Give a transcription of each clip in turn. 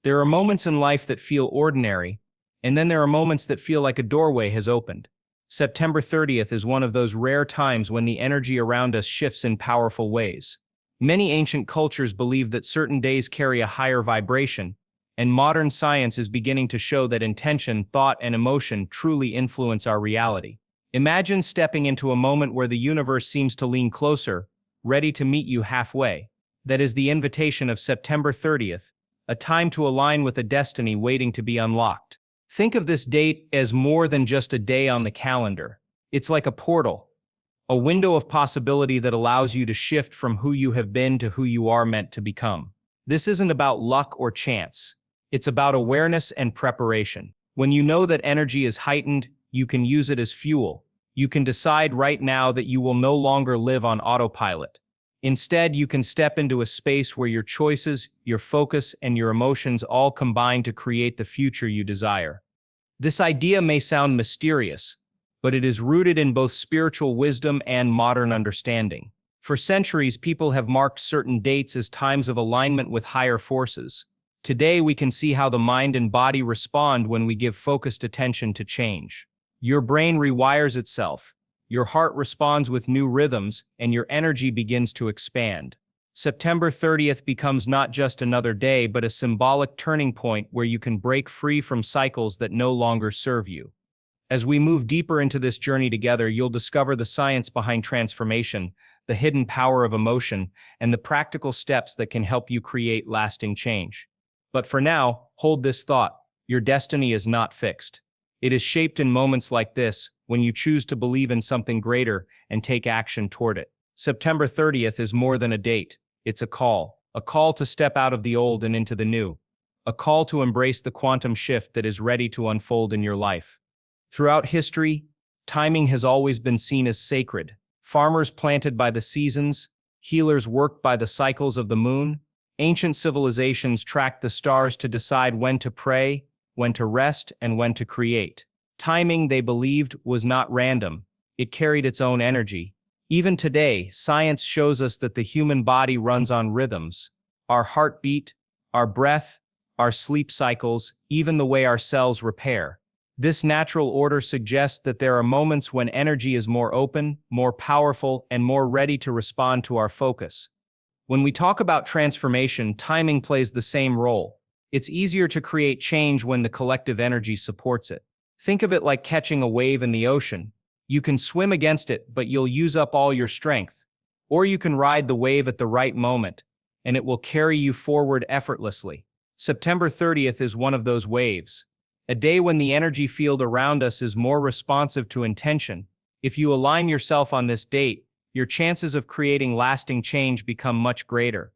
There are moments in life that feel ordinary, and then there are moments that feel like a doorway has opened. September 30th is one of those rare times when the energy around us shifts in powerful ways. Many ancient cultures believe that certain days carry a higher vibration, and modern science is beginning to show that intention, thought, and emotion truly influence our reality. Imagine stepping into a moment where the universe seems to lean closer, ready to meet you halfway. That is the invitation of September 30th, a time to align with a destiny waiting to be unlocked. Think of this date as more than just a day on the calendar. It's like a portal, a window of possibility that allows you to shift from who you have been to who you are meant to become. This isn't about luck or chance. It's about awareness and preparation. When you know that energy is heightened, you can use it as fuel. You can decide right now that you will no longer live on autopilot. Instead, you can step into a space where your choices, your focus, and your emotions all combine to create the future you desire. This idea may sound mysterious, but it is rooted in both spiritual wisdom and modern understanding. For centuries, people have marked certain dates as times of alignment with higher forces. Today, we can see how the mind and body respond when we give focused attention to change. Your brain rewires itself, your heart responds with new rhythms, and your energy begins to expand. September 30th becomes not just another day, but a symbolic turning point where you can break free from cycles that no longer serve you. As we move deeper into this journey together, you'll discover the science behind transformation, the hidden power of emotion, and the practical steps that can help you create lasting change. But for now, hold this thought: your destiny is not fixed. It is shaped in moments like this, when you choose to believe in something greater and take action toward it. September 30th is more than a date. It's a call to step out of the old and into the new, a call to embrace the quantum shift that is ready to unfold in your life. Throughout history, timing has always been seen as sacred. Farmers planted by the seasons, healers worked by the cycles of the moon. Ancient civilizations tracked the stars to decide when to pray, when to rest, and when to create. Timing, they believed, was not random. It carried its own energy. Even today, science shows us that the human body runs on rhythms. Our heartbeat, our breath, our sleep cycles, even the way our cells repair. This natural order suggests that there are moments when energy is more open, more powerful, and more ready to respond to our focus. When we talk about transformation, timing plays the same role. It's easier to create change when the collective energy supports it. Think of it like catching a wave in the ocean. You can swim against it, but you'll use up all your strength. Or you can ride the wave at the right moment, and it will carry you forward effortlessly. September 30th is one of those waves. A day when the energy field around us is more responsive to intention. If you align yourself on this date, your chances of creating lasting change become much greater.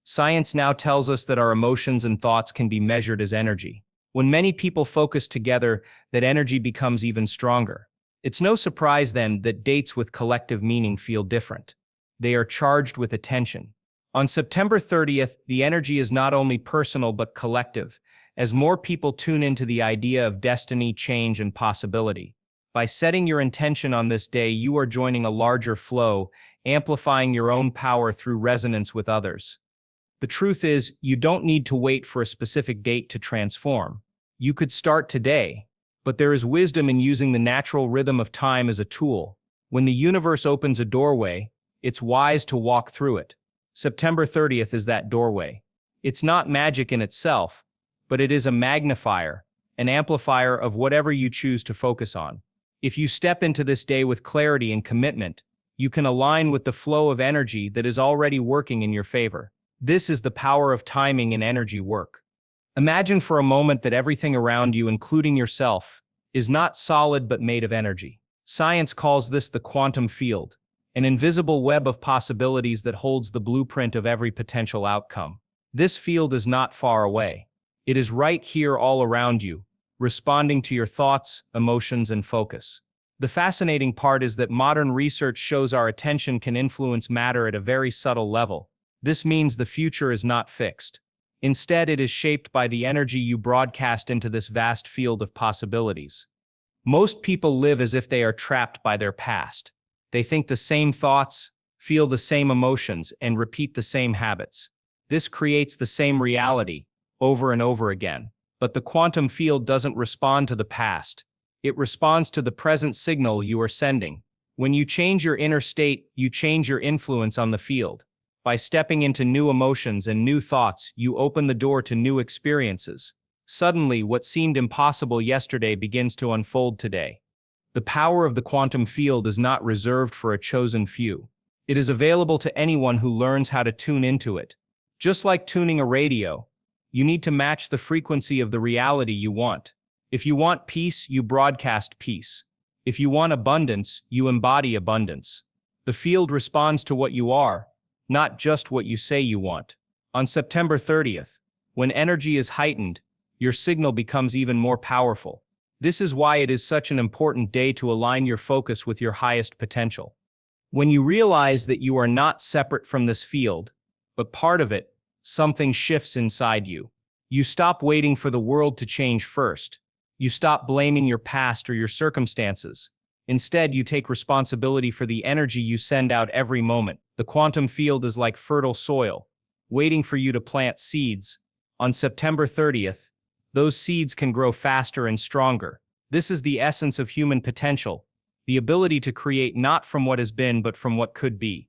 Science now tells us that our emotions and thoughts can be measured as energy. When many people focus together, that energy becomes even stronger. It's no surprise then that dates with collective meaning feel different. They are charged with attention. On September 30th, the energy is not only personal but collective, as more people tune into the idea of destiny, change, and possibility. By setting your intention on this day, you are joining a larger flow, amplifying your own power through resonance with others. The truth is, you don't need to wait for a specific date to transform. You could start today, but there is wisdom in using the natural rhythm of time as a tool. When the universe opens a doorway, it's wise to walk through it. September 30th is that doorway. It's not magic in itself, but it is a magnifier, an amplifier of whatever you choose to focus on. If you step into this day with clarity and commitment, you can align with the flow of energy that is already working in your favor. This is the power of timing and energy work. Imagine for a moment that everything around you, including yourself, is not solid but made of energy. Science calls this the quantum field, an invisible web of possibilities that holds the blueprint of every potential outcome. This field is not far away. It is right here all around you, responding to your thoughts, emotions, and focus. The fascinating part is that modern research shows our attention can influence matter at a very subtle level. This means the future is not fixed. Instead, it is shaped by the energy you broadcast into this vast field of possibilities. Most people live as if they are trapped by their past. They think the same thoughts, feel the same emotions, and repeat the same habits. This creates the same reality, over and over again. But the quantum field doesn't respond to the past. It responds to the present signal you are sending. When you change your inner state, you change your influence on the field. By stepping into new emotions and new thoughts, you open the door to new experiences. Suddenly, what seemed impossible yesterday begins to unfold today. The power of the quantum field is not reserved for a chosen few. It is available to anyone who learns how to tune into it. Just like tuning a radio, you need to match the frequency of the reality you want. If you want peace, you broadcast peace. If you want abundance, you embody abundance. The field responds to what you are, not just what you say you want. On September 30th, when energy is heightened, your signal becomes even more powerful. This is why it is such an important day to align your focus with your highest potential. When you realize that you are not separate from this field, but part of it, something shifts inside you. You stop waiting for the world to change first. You stop blaming your past or your circumstances. Instead, you take responsibility for the energy you send out every moment. The quantum field is like fertile soil, waiting for you to plant seeds. On September 30th, those seeds can grow faster and stronger. This is the essence of human potential, the ability to create not from what has been but from what could be.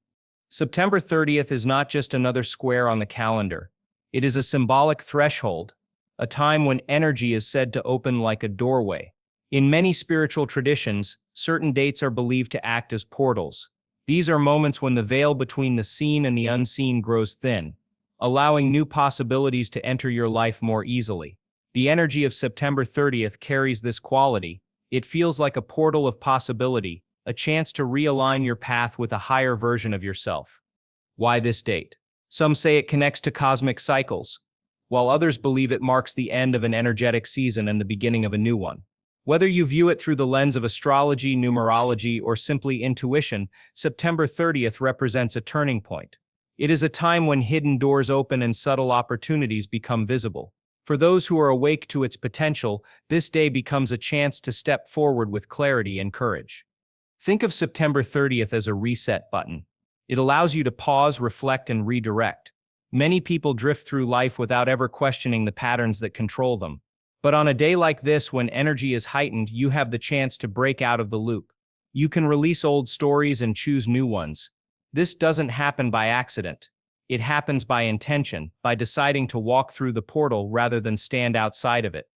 September 30th is not just another square on the calendar. It is a symbolic threshold, a time when energy is said to open like a doorway. In many spiritual traditions, certain dates are believed to act as portals. These are moments when the veil between the seen and the unseen grows thin, allowing new possibilities to enter your life more easily. The energy of September 30th carries this quality. It feels like a portal of possibility, a chance to realign your path with a higher version of yourself. Why this date? Some say it connects to cosmic cycles, while others believe it marks the end of an energetic season and the beginning of a new one. Whether you view it through the lens of astrology, numerology, or simply intuition, September 30th represents a turning point. It is a time when hidden doors open and subtle opportunities become visible. For those who are awake to its potential, this day becomes a chance to step forward with clarity and courage. Think of September 30th as a reset button. It allows you to pause, reflect, and redirect. Many people drift through life without ever questioning the patterns that control them. But on a day like this, when energy is heightened, you have the chance to break out of the loop. You can release old stories and choose new ones. This doesn't happen by accident. It happens by intention, by deciding to walk through the portal rather than stand outside of it.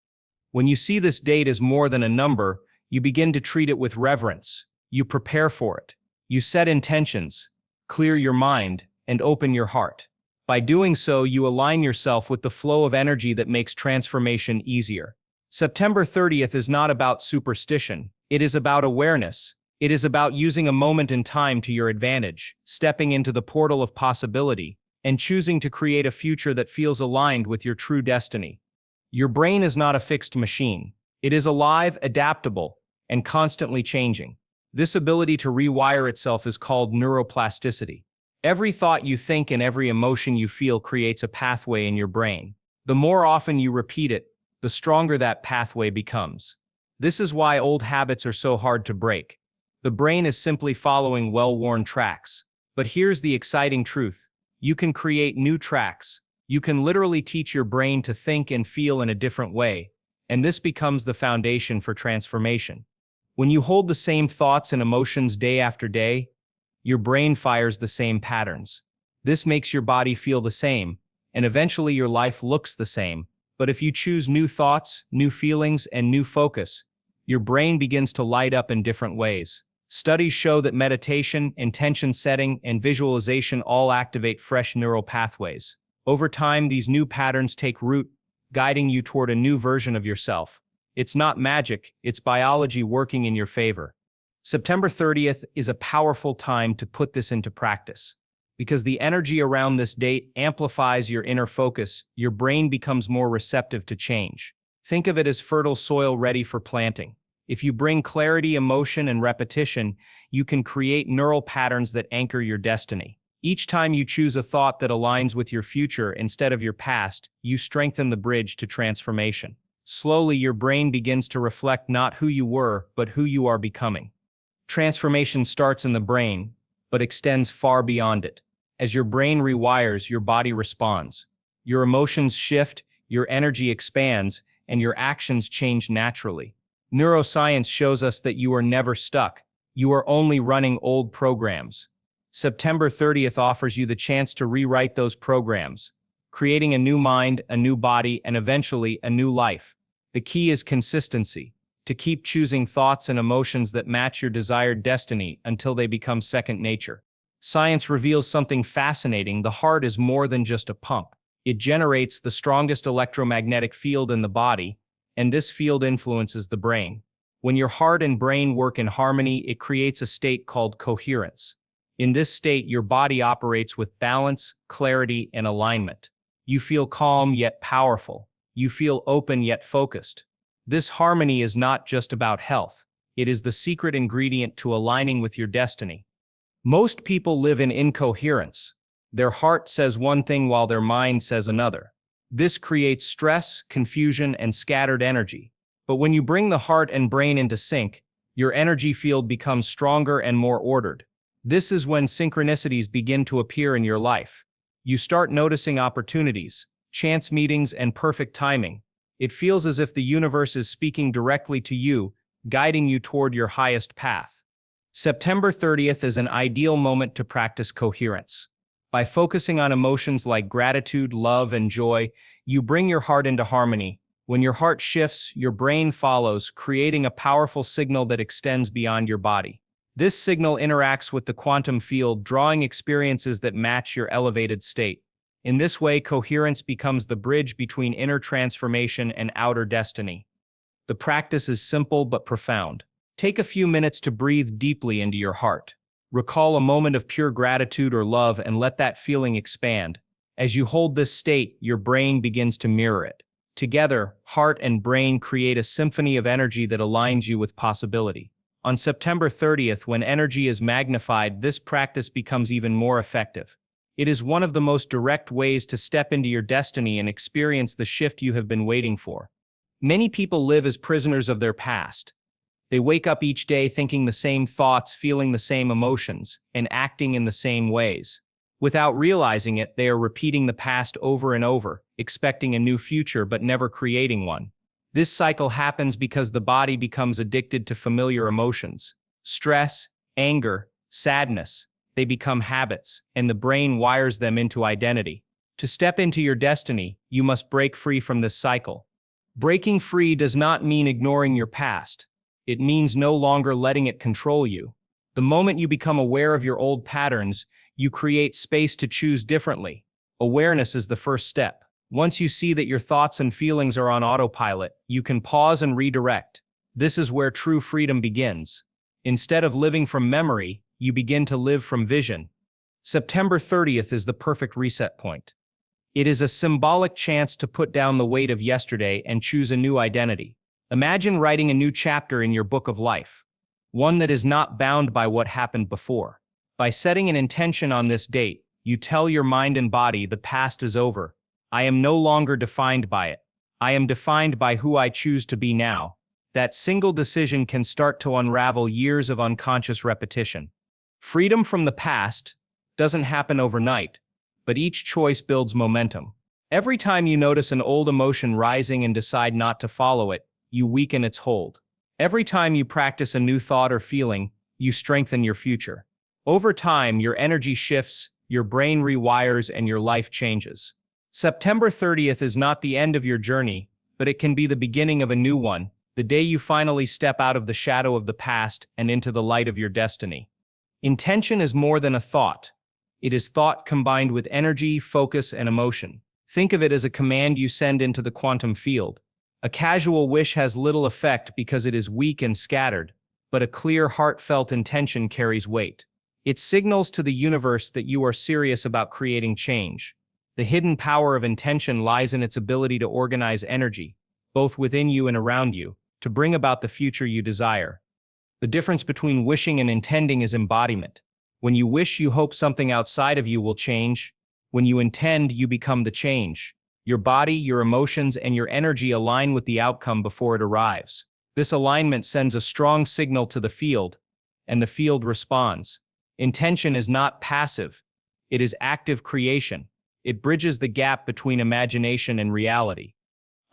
When you see this date as more than a number, you begin to treat it with reverence. You prepare for it. You set intentions, clear your mind, and open your heart. By doing so, you align yourself with the flow of energy that makes transformation easier. September 30th is not about superstition. It is about awareness. It is about using a moment in time to your advantage, stepping into the portal of possibility, and choosing to create a future that feels aligned with your true destiny. Your brain is not a fixed machine. It is alive, adaptable, and constantly changing. This ability to rewire itself is called neuroplasticity. Every thought you think and every emotion you feel creates a pathway in your brain. The more often you repeat it, the stronger that pathway becomes. This is why old habits are so hard to break. The brain is simply following well-worn tracks. But here's the exciting truth. You can create new tracks. You can literally teach your brain to think and feel in a different way, and this becomes the foundation for transformation. When you hold the same thoughts and emotions day after day, your brain fires the same patterns. This makes your body feel the same, and eventually your life looks the same. But if you choose new thoughts, new feelings, and new focus, your brain begins to light up in different ways. Studies show that meditation, intention setting, and visualization all activate fresh neural pathways. Over time, these new patterns take root, guiding you toward a new version of yourself. It's not magic, it's biology working in your favor. September 30th is a powerful time to put this into practice. Because the energy around this date amplifies your inner focus, your brain becomes more receptive to change. Think of it as fertile soil ready for planting. If you bring clarity, emotion, and repetition, you can create neural patterns that anchor your destiny. Each time you choose a thought that aligns with your future instead of your past, you strengthen the bridge to transformation. Slowly, your brain begins to reflect not who you were, but who you are becoming. Transformation starts in the brain, but extends far beyond it. As your brain rewires, your body responds. Your emotions shift, your energy expands, and your actions change naturally. Neuroscience shows us that you are never stuck. You are only running old programs. September 30th offers you the chance to rewrite those programs, creating a new mind, a new body, and eventually a new life. The key is consistency, to keep choosing thoughts and emotions that match your desired destiny until they become second nature. Science reveals something fascinating. The heart is more than just a pump. It generates the strongest electromagnetic field in the body, and this field influences the brain. When your heart and brain work in harmony, it creates a state called coherence. In this state, your body operates with balance, clarity, and alignment. You feel calm yet powerful. You feel open yet focused. This harmony is not just about health. It is the secret ingredient to aligning with your destiny. Most people live in incoherence. Their heart says one thing while their mind says another. This creates stress, confusion, and scattered energy. But when you bring the heart and brain into sync, your energy field becomes stronger and more ordered. This is when synchronicities begin to appear in your life. You start noticing opportunities, chance meetings, and perfect timing. It feels as if the universe is speaking directly to you, guiding you toward your highest path. September 30th is an ideal moment to practice coherence. By focusing on emotions like gratitude, love, and joy, you bring your heart into harmony. When your heart shifts, your brain follows, creating a powerful signal that extends beyond your body. This signal interacts with the quantum field, drawing experiences that match your elevated state. In this way, coherence becomes the bridge between inner transformation and outer destiny. The practice is simple but profound. Take a few minutes to breathe deeply into your heart. Recall a moment of pure gratitude or love and let that feeling expand. As you hold this state, your brain begins to mirror it. Together, heart and brain create a symphony of energy that aligns you with possibility. On September 30th, when energy is magnified, this practice becomes even more effective. It is one of the most direct ways to step into your destiny and experience the shift you have been waiting for. Many people live as prisoners of their past. They wake up each day thinking the same thoughts, feeling the same emotions, and acting in the same ways. Without realizing it, they are repeating the past over and over, expecting a new future but never creating one. This cycle happens because the body becomes addicted to familiar emotions. Stress, anger, sadness, they become habits, and the brain wires them into identity. To step into your destiny, you must break free from this cycle. Breaking free does not mean ignoring your past. It means no longer letting it control you. The moment you become aware of your old patterns, you create space to choose differently. Awareness is the first step. Once you see that your thoughts and feelings are on autopilot, you can pause and redirect. This is where true freedom begins. Instead of living from memory, you begin to live from vision. September 30th is the perfect reset point. It is a symbolic chance to put down the weight of yesterday and choose a new identity. Imagine writing a new chapter in your book of life, one that is not bound by what happened before. By setting an intention on this date, you tell your mind and body the past is over. I am no longer defined by it. I am defined by who I choose to be now. That single decision can start to unravel years of unconscious repetition. Freedom from the past doesn't happen overnight, but each choice builds momentum. Every time you notice an old emotion rising and decide not to follow it, you weaken its hold. Every time you practice a new thought or feeling, you strengthen your future. Over time, your energy shifts, your brain rewires, and your life changes. September 30th is not the end of your journey, but it can be the beginning of a new one, the day you finally step out of the shadow of the past and into the light of your destiny. Intention is more than a thought. It is thought combined with energy, focus, and emotion. Think of it as a command you send into the quantum field. A casual wish has little effect because it is weak and scattered, but a clear, heartfelt intention carries weight. It signals to the universe that you are serious about creating change. The hidden power of intention lies in its ability to organize energy, both within you and around you, to bring about the future you desire. The difference between wishing and intending is embodiment. When you wish, you hope something outside of you will change. When you intend, you become the change. Your body, your emotions, and your energy align with the outcome before it arrives. This alignment sends a strong signal to the field, and the field responds. Intention is not passive. It is active creation. It bridges the gap between imagination and reality.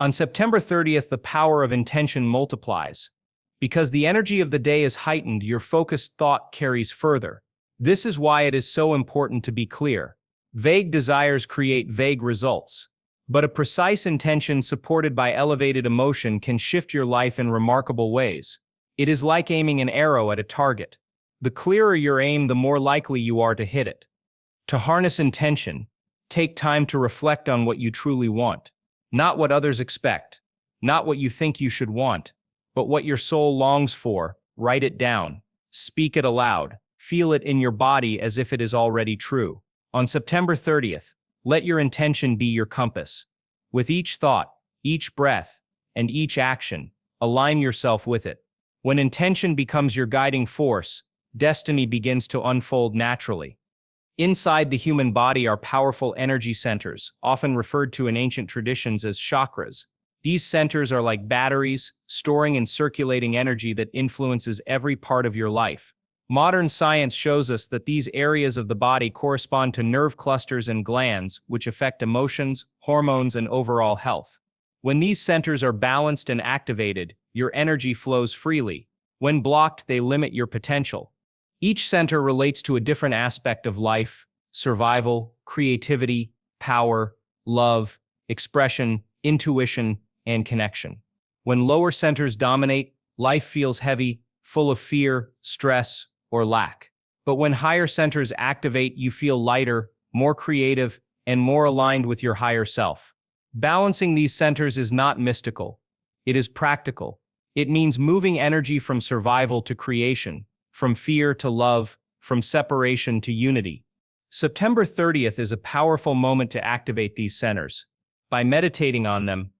On September 30th, the power of intention multiplies. Because the energy of the day is heightened, your focused thought carries further. This is why it is so important to be clear. Vague desires create vague results. But a precise intention supported by elevated emotion can shift your life in remarkable ways. It is like aiming an arrow at a target. The clearer your aim, the more likely you are to hit it. To harness intention, take time to reflect on what you truly want. Not what others expect, not what you think you should want, but what your soul longs for. Write it down. Speak it aloud. Feel it in your body as if it is already true. On September 30th, let your intention be your compass. With each thought, each breath, and each action, align yourself with it. When intention becomes your guiding force, destiny begins to unfold naturally. Inside the human body are powerful energy centers, often referred to in ancient traditions as chakras. These centers are like batteries, storing and circulating energy that influences every part of your life. Modern science shows us that these areas of the body correspond to nerve clusters and glands, which affect emotions, hormones, and overall health. When these centers are balanced and activated, your energy flows freely. When blocked, they limit your potential. Each center relates to a different aspect of life: survival, creativity, power, love, expression, intuition, and connection. When lower centers dominate, life feels heavy, full of fear, stress, or lack. But when higher centers activate, you feel lighter, more creative, and more aligned with your higher self. Balancing these centers is not mystical. It is practical. It means moving energy from survival to creation, from fear to love, from separation to unity. September 30th is a powerful moment to activate these centers. By meditating on them,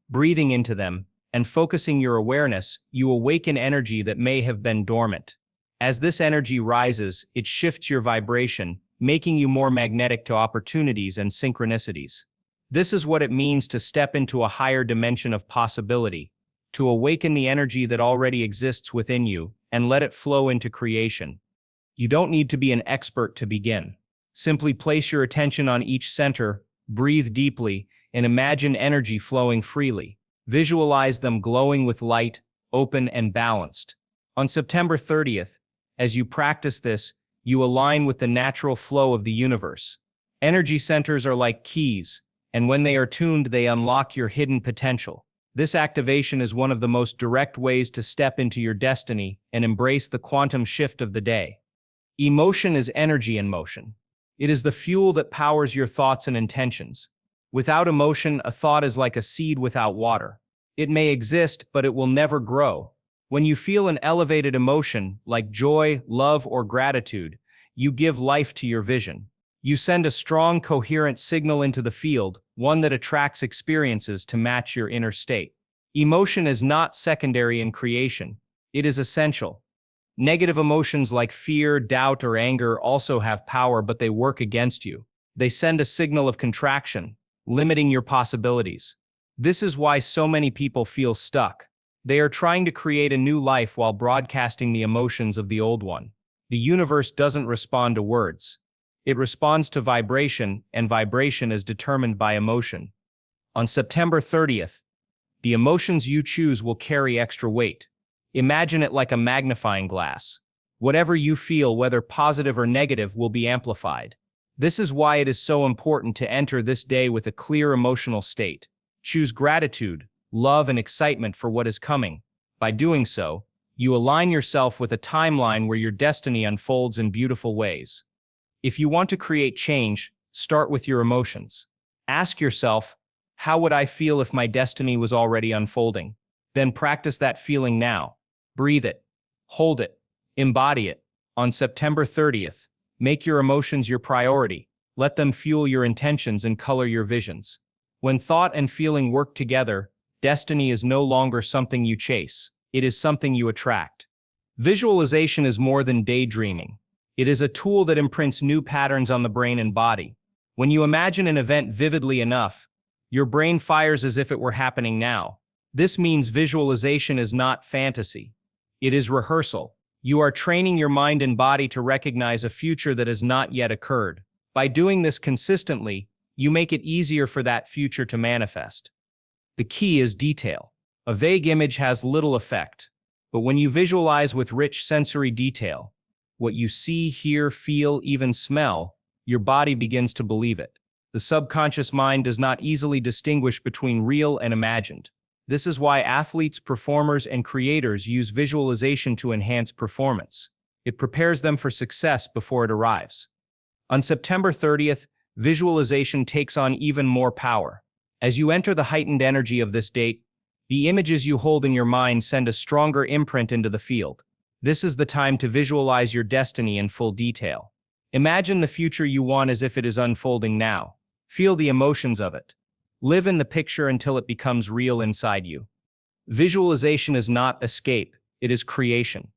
breathing into them, and focusing your awareness, you awaken energy that may have been dormant. As this energy rises, it shifts your vibration, making you more magnetic to opportunities and synchronicities. This is what it means to step into a higher dimension of possibility, to awaken the energy that already exists within you and let it flow into creation. You don't need to be an expert to begin. Simply place your attention on each center, breathe deeply, and imagine energy flowing freely. Visualize them glowing with light, open and balanced. On September 30th, as you practice this, you align with the natural flow of the universe. Energy centers are like keys, and when they are tuned, they unlock your hidden potential. This activation is one of the most direct ways to step into your destiny and embrace the quantum shift of the day. Emotion is energy in motion. It is the fuel that powers your thoughts and intentions. Without emotion, a thought is like a seed without water. It may exist, but it will never grow. When you feel an elevated emotion, like joy, love, or gratitude, you give life to your vision. You send a strong, coherent signal into the field, one that attracts experiences to match your inner state. Emotion is not secondary in creation. It is essential. Negative emotions like fear, doubt, or anger also have power, but they work against you. They send a signal of contraction, limiting your possibilities. This is why so many people feel stuck. They are trying to create a new life while broadcasting the emotions of the old one. The universe doesn't respond to words. It responds to vibration, and vibration is determined by emotion. On September 30th, the emotions you choose will carry extra weight. Imagine it like a magnifying glass. Whatever you feel, whether positive or negative, will be amplified. This is why it is so important to enter this day with a clear emotional state. Choose gratitude, love, and excitement for what is coming. By doing so, you align yourself with a timeline where your destiny unfolds in beautiful ways. If you want to create change, start with your emotions. Ask yourself, how would I feel if my destiny was already unfolding? Then practice that feeling now. Breathe it, hold it, embody it. On September 30th, make your emotions your priority. Let them fuel your intentions and color your visions. When thought and feeling work together, destiny is no longer something you chase. It is something you attract. Visualization is more than daydreaming. It is a tool that imprints new patterns on the brain and body. When you imagine an event vividly enough, your brain fires as if it were happening now. This means visualization is not fantasy. It is rehearsal. You are training your mind and body to recognize a future that has not yet occurred. By doing this consistently, you make it easier for that future to manifest. The key is detail. A vague image has little effect, but when you visualize with rich sensory detail, what you see, hear, feel, even smell, your body begins to believe it. The subconscious mind does not easily distinguish between real and imagined. This is why athletes, performers, and creators use visualization to enhance performance. It prepares them for success before it arrives. On September 30th, visualization takes on even more power. As you enter the heightened energy of this date, the images you hold in your mind send a stronger imprint into the field. This is the time to visualize your destiny in full detail. Imagine the future you want as if it is unfolding now. Feel the emotions of it. Live in the picture until it becomes real inside you. Visualization is not escape, it is creation.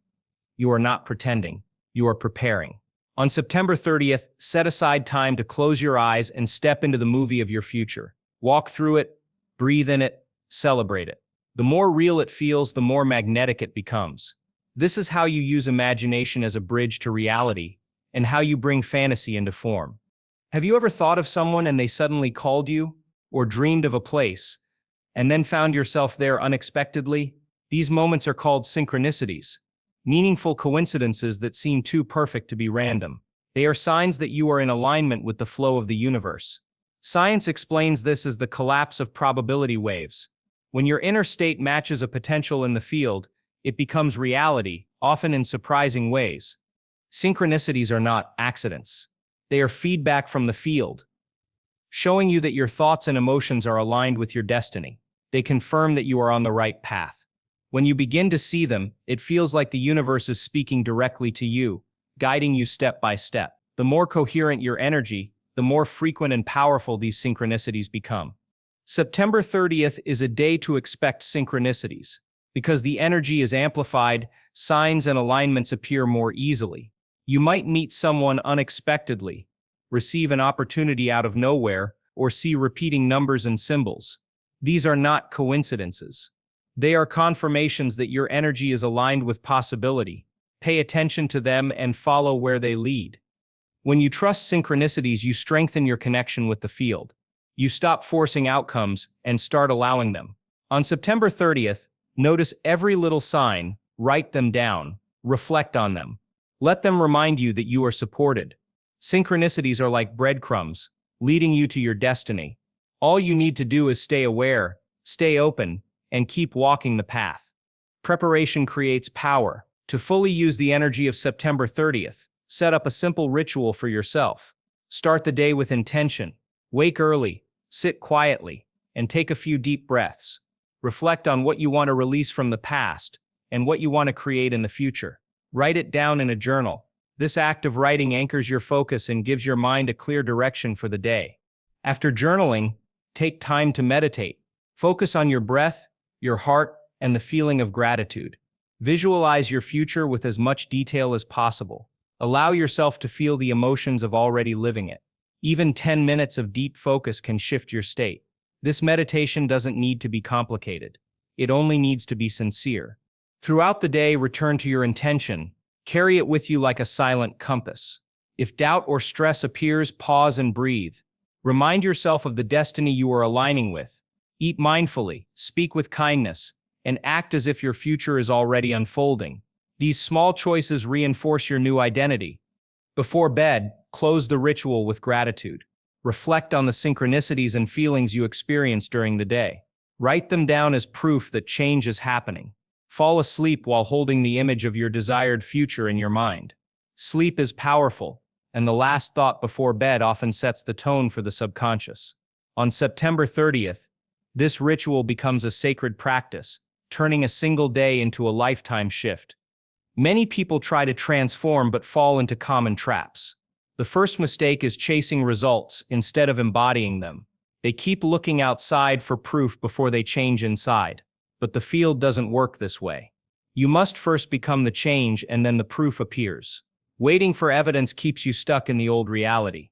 You are not pretending, you are preparing. On September 30th, set aside time to close your eyes and step into the movie of your future. Walk through it, breathe in it, celebrate it. The more real it feels, the more magnetic it becomes. This is how you use imagination as a bridge to reality, and how you bring fantasy into form. Have you ever thought of someone and they suddenly called you, or dreamed of a place, and then found yourself there unexpectedly? These moments are called synchronicities, meaningful coincidences that seem too perfect to be random. They are signs that you are in alignment with the flow of the universe. Science explains this as the collapse of probability waves. When your inner state matches a potential in the field, it becomes reality, often in surprising ways. Synchronicities are not accidents. They are feedback from the field, showing you that your thoughts and emotions are aligned with your destiny. They confirm that you are on the right path. When you begin to see them, it feels like the universe is speaking directly to you, guiding you step by step. The more coherent your energy, the more frequent and powerful these synchronicities become. September 30th is a day to expect synchronicities. Because the energy is amplified, signs and alignments appear more easily. You might meet someone unexpectedly, receive an opportunity out of nowhere, or see repeating numbers and symbols. These are not coincidences. They are confirmations that your energy is aligned with possibility. Pay attention to them and follow where they lead. When you trust synchronicities, you strengthen your connection with the field. You stop forcing outcomes and start allowing them. On September 30th, notice every little sign, write them down, reflect on them. Let them remind you that you are supported. Synchronicities are like breadcrumbs, leading you to your destiny. All you need to do is stay aware, stay open, and keep walking the path. Preparation creates power. To fully use the energy of September 30th, set up a simple ritual for yourself. Start the day with intention. Wake early, sit quietly, and take a few deep breaths. Reflect on what you want to release from the past and what you want to create in the future. Write it down in a journal. This act of writing anchors your focus and gives your mind a clear direction for the day. After journaling, take time to meditate. Focus on your breath, your heart, and the feeling of gratitude. Visualize your future with as much detail as possible. Allow yourself to feel the emotions of already living it. Even 10 minutes of deep focus can shift your state. This meditation doesn't need to be complicated. It only needs to be sincere. Throughout the day, return to your intention. Carry it with you like a silent compass. If doubt or stress appears, pause and breathe. Remind yourself of the destiny you are aligning with. Eat mindfully, speak with kindness, and act as if your future is already unfolding. These small choices reinforce your new identity. Before bed, close the ritual with gratitude. Reflect on the synchronicities and feelings you experienced during the day. Write them down as proof that change is happening. Fall asleep while holding the image of your desired future in your mind. Sleep is powerful, and the last thought before bed often sets the tone for the subconscious. On September 30th, this ritual becomes a sacred practice, turning a single day into a lifetime shift. Many people try to transform but fall into common traps. The first mistake is chasing results instead of embodying them. They keep looking outside for proof before they change inside. But the field doesn't work this way. You must first become the change and then the proof appears. Waiting for evidence keeps you stuck in the old reality.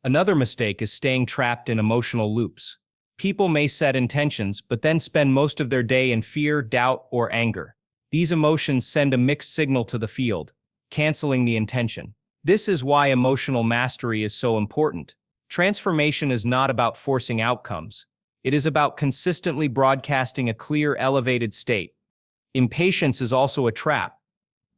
Another mistake is staying trapped in emotional loops. People may set intentions but then spend most of their day in fear, doubt, or anger. These emotions send a mixed signal to the field, canceling the intention. This is why emotional mastery is so important. Transformation is not about forcing outcomes. It is about consistently broadcasting a clear, elevated state. Impatience is also a trap.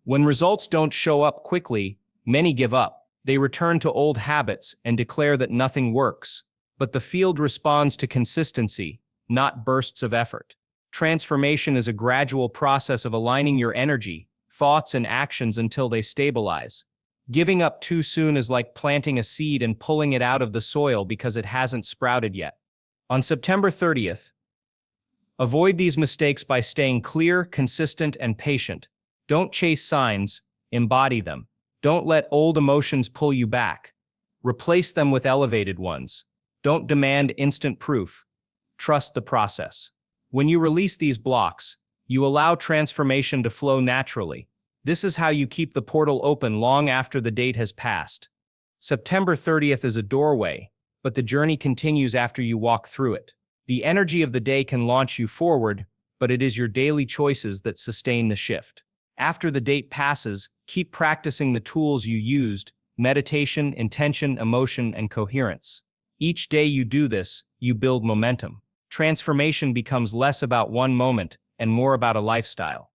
When results don't show up quickly, many give up. They return to old habits and declare that nothing works. But the field responds to consistency, not bursts of effort. Transformation is a gradual process of aligning your energy, thoughts, and actions until they stabilize. Giving up too soon is like planting a seed and pulling it out of the soil because it hasn't sprouted yet. On September 30th, avoid these mistakes by staying clear, consistent, and patient. Don't chase signs, embody them. Don't let old emotions pull you back. Replace them with elevated ones. Don't demand instant proof. Trust the process. When you release these blocks, you allow transformation to flow naturally. This is how you keep the portal open long after the date has passed. September 30th is a doorway, but the journey continues after you walk through it. The energy of the day can launch you forward, but it is your daily choices that sustain the shift. After the date passes, keep practicing the tools you used: meditation, intention, emotion, and coherence. Each day you do this, you build momentum. Transformation becomes less about one moment and more about a lifestyle.